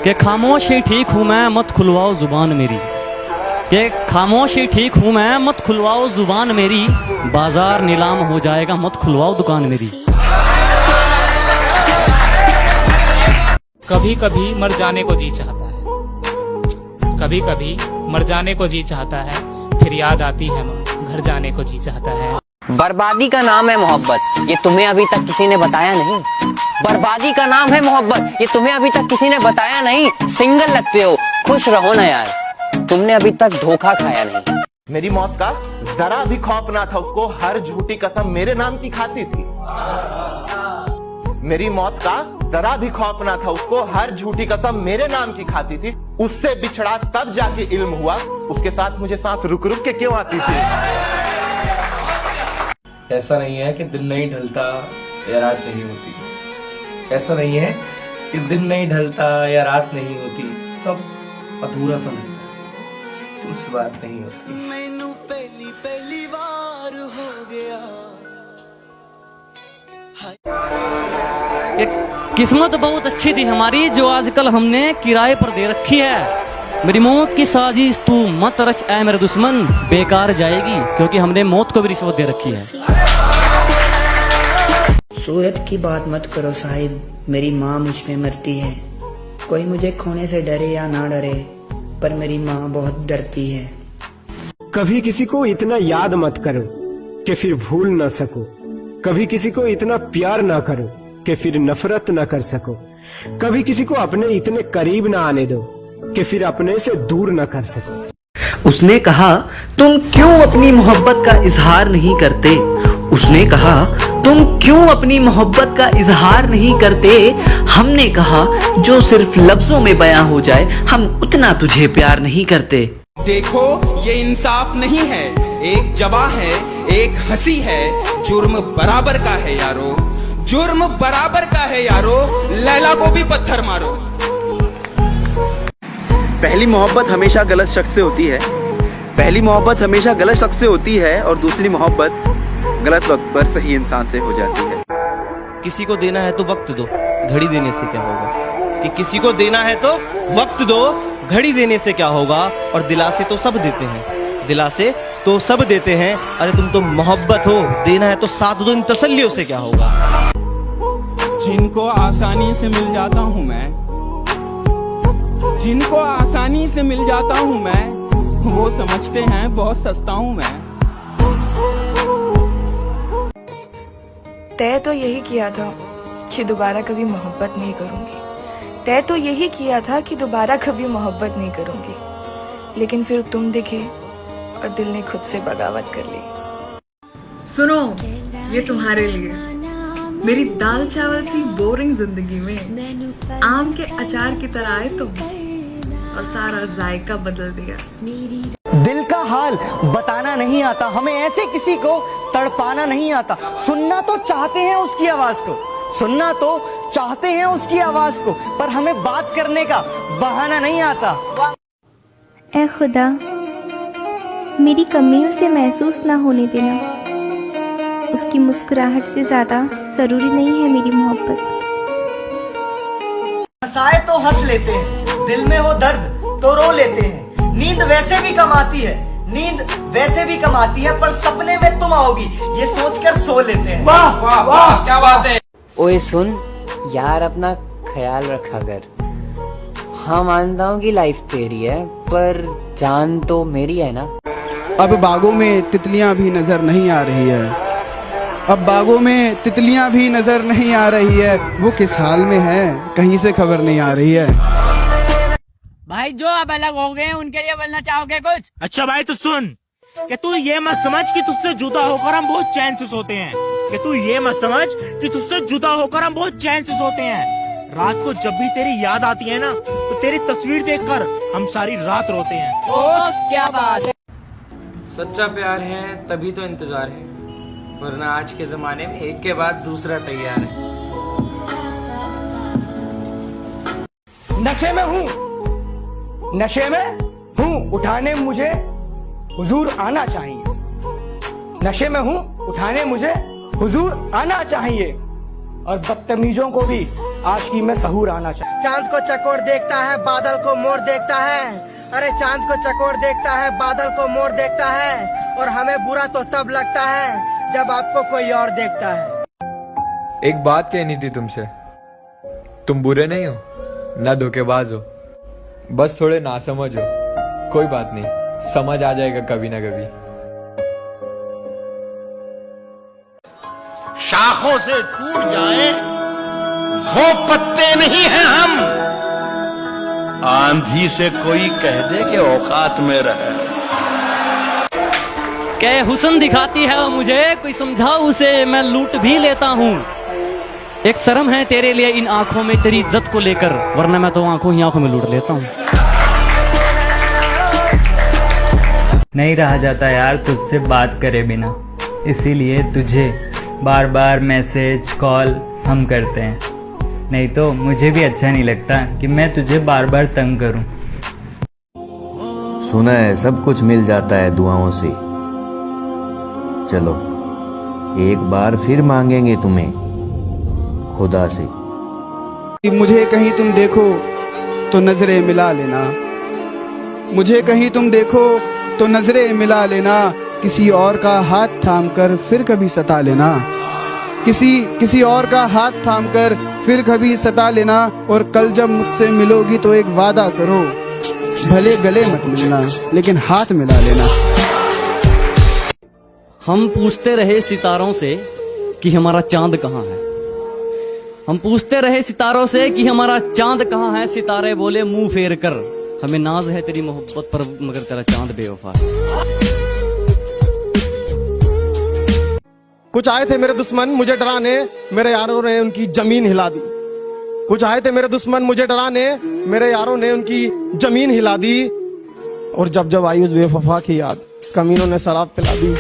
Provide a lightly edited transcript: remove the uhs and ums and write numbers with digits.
कि खामोश ही ठीक हूँ मैं, मत खुलवाओ जुबान मेरी। कि खामोश ही ठीक हूँ मैं, मत खुलवाओ जुबान मेरी। बाजार नीलाम हो जाएगा, मत खुलवाओ दुकान मेरी। कभी कभी मर जाने को जी चाहता है, कभी कभी मर जाने को जी चाहता है, फिर याद आती है माँ, घर जाने को जी चाहता है। बर्बादी का नाम है मोहब्बत, ये तुम्हें अभी तक किसी ने बताया नहीं। बर्बादी का नाम है मोहब्बत, ये तुम्हें अभी तक किसी ने बताया नहीं। सिंगल लगते हो, खुश रहो ना यार, तुमने अभी तक धोखा खाया नहीं। मेरी मौत का जरा भी खौफ ना था उसको, हर झूठी कसम मेरे नाम की खाती थी। मेरी मौत का जरा भी खौफ ना था उसको, हर झूठी कसम मेरे नाम की खाती थी। उससे बिछड़ा तब जाके इल्म हुआ, उसके साथ मुझे सांस रुक रुक के क्यों आती थी। ऐसा नहीं है कि दिन नहीं ढलता या रात नहीं होती, ऐसा नहीं है कि दिन नहीं ढलता या रात नहीं होती, सब अधूरा सा लगता है, तुमसे बात नहीं होती। मैनू पहली बार हो गया। कि किस्मत बहुत अच्छी थी हमारी, जो आजकल हमने किराए पर दे रखी है। मेरी मौत की साजिश तू मत रच ऐ मेरे दुश्मन, बेकार जाएगी क्योंकि हमने मौत को भी रिश्वत दे रखी है। सूरत की बात मत करो साहिब, मेरी माँ मुझ में मरती है। कोई मुझे खोने से डरे या ना डरे, पर मेरी माँ बहुत डरती है। कभी किसी को इतना याद मत करो कि फिर भूल ना सको, कभी किसी को इतना प्यार ना करो कि फिर नफरत ना कर सको, कभी किसी को अपने इतने करीब ना आने दो कि फिर अपने से दूर ना कर सको। उसने कहा तुम क्यों अपनी मोहब्बत का इजहार नहीं करते। उसने कहा तुम क्यों अपनी मोहब्बत का इजहार नहीं करते। हमने कहा जो सिर्फ लफ्जों में बयां हो जाए, हम उतना तुझे प्यार नहीं करते। देखो ये इंसाफ नहीं है, एक जवा है एक हंसी है, जुर्म बराबर का है यारो, जुर्म बराबर का है यारो, लैला को भी पत्थर मारो। पहली मोहब्बत हमेशा गलत शख्स से होती है, पहली मोहब्बत हमेशा गलत शख्स से होती है, और दूसरी मोहब्बत गलत वक्त पर सही इंसान से हो जाती है। किसी को देना है तो वक्त दो, घड़ी देने से क्या होगा। कि किसी को देना है तो वक्त दो, घड़ी देने से क्या होगा। और दिलासे तो सब देते हैं, दिलासे तो सब देते हैं। अरे तुम तो मोहब्बत हो, देना है तो साथ दो, इन तसल्लियों से क्या होगा। जिनको आसानी से मिल जाता हूँ मैं, जिनको आसानी से मिल जाता हूँ मैं, वो समझते हैं बहुत सस्ता हूँ मैं। तय तो यही किया था कि दोबारा कभी मोहब्बत नहीं करूंगी, तय तो यही किया था कि दोबारा कभी मोहब्बत नहीं करूंगी, लेकिन फिर तुम दिखे और दिल ने खुद से बगावत कर ली। सुनो, ये तुम्हारे लिए, मेरी दाल चावल सी बोरिंग जिंदगी में आम के अचार की तरह आए तुम और सारा जायका बदल दिया। दिल का हाल बताना नहीं आता, हमें ऐसे किसी को तड़पाना नहीं आता। सुनना तो चाहते हैं उसकी आवाज को, सुनना तो चाहते हैं उसकी आवाज को, पर हमें बात करने का बहाना नहीं आता। ऐ खुदा, मेरी कमी उसे महसूस ना होने देना। उसकी मुस्कुराहट से ज्यादा जरूरी नहीं है मेरी मोहब्बत। हंसाए तो हंस लेते हैं, दिल में हो दर्द तो रो लेते हैं। नींद वैसे भी कम आती है, नींद वैसे भी कम आती है, पर सपने में तुम आओगी ये सोचकर सो लेते हैं। वाह वाह वाह, क्या बात है। ओए सुन यार, अपना ख्याल रखा कर। हाँ मानता हूँ कि लाइफ तेरी है, पर जान तो मेरी है ना। अब बागों में तितलियां भी नजर नहीं आ रही है, अब बागों में तितलियां भी नजर नहीं आ रही है। वो किस हाल में है कहीं से खबर नहीं आ रही है। भाई जो अब अलग हो गए उनके लिए बोलना चाहोगे कुछ? अच्छा भाई तो सुन, कि तू ये मत समझ कि तुझसे जुदा होकर हम बहुत चैन से सोते हैं, कि तू ये मत समझ कि तुझसे जुदा होकर हम बहुत चैन से सोते हैं। रात को जब भी तेरी याद आती है ना, तो तेरी तस्वीर देखकर हम सारी रात रोते हैं। ओ क्या बात है। सच्चा प्यार है तभी तो इंतजार है, वरना आज के जमाने में एक के बाद दूसरा तैयार है। नशे में हूँ, नशे में हूँ, उठाने मुझे हुजूर आना चाहिए। नशे में हूँ, उठाने मुझे हुजूर आना चाहिए, और बदतमीजों को भी आशिकी में सहूर आना चाहिए। चांद को चकोर देखता है, बादल को मोर देखता है। अरे चांद को चकोर देखता है, बादल को मोर देखता है, और हमें बुरा तो तब लगता है जब आपको कोई और देखता है। एक बात कहनी थी तुमसे, तुम बुरे नहीं हो, ना धोखेबाज हो, बस थोड़े नासमझ हो। कोई बात नहीं, समझ आ जाएगा कभी ना कभी। शाखों से टूट जाए वो पत्ते नहीं हैं हम, आंधी से कोई कह दे कि औकात में रहे। क्या हुस्न दिखाती है मुझे, कोई समझाओ उसे, मैं लूट भी लेता हूँ। एक शर्म है तेरे लिए इन आंखों में तेरी इज्जत को लेकर, वरना मैं तो आंखों ही आंखों में लूट लेता हूँ। नहीं रहा जाता यार तुझसे बात करे बिना, इसीलिए तुझे बार बार मैसेज कॉल हम करते हैं। नहीं तो मुझे भी अच्छा नहीं लगता कि मैं तुझे बार बार तंग करूं। सुना है सब कुछ मिल जाता है दुआओं से, चलो एक बार फिर मांगेंगे तुम्हें खुदा से। मुझे कहीं तुम देखो तो नजरें मिला लेना, मुझे कहीं तुम देखो तो नजरें मिला लेना, किसी और का हाथ थाम कर फिर कभी सता लेना, किसी और का हाथ थाम कर फिर कभी सता लेना। और कल जब मुझसे मिलोगी तो एक वादा करो, भले गले मत मिलना लेकिन हाथ मिला लेना। हम पूछते रहे सितारों से कि हमारा चांद कहाँ है, हम पूछते रहे सितारों से कि हमारा चांद कहाँ है। सितारे बोले मुंह फेर कर, हमें नाज है तेरी मोहब्बत पर मगर तेरा चांद बेवफा है। कुछ आए थे मेरे दुश्मन मुझे डराने, मेरे यारों ने उनकी जमीन हिला दी। कुछ आए थे मेरे दुश्मन मुझे डराने, मेरे यारों ने उनकी जमीन हिला दी। और जब जब आई उस बेवफा की याद, कमीनों ने शराब पिला दी।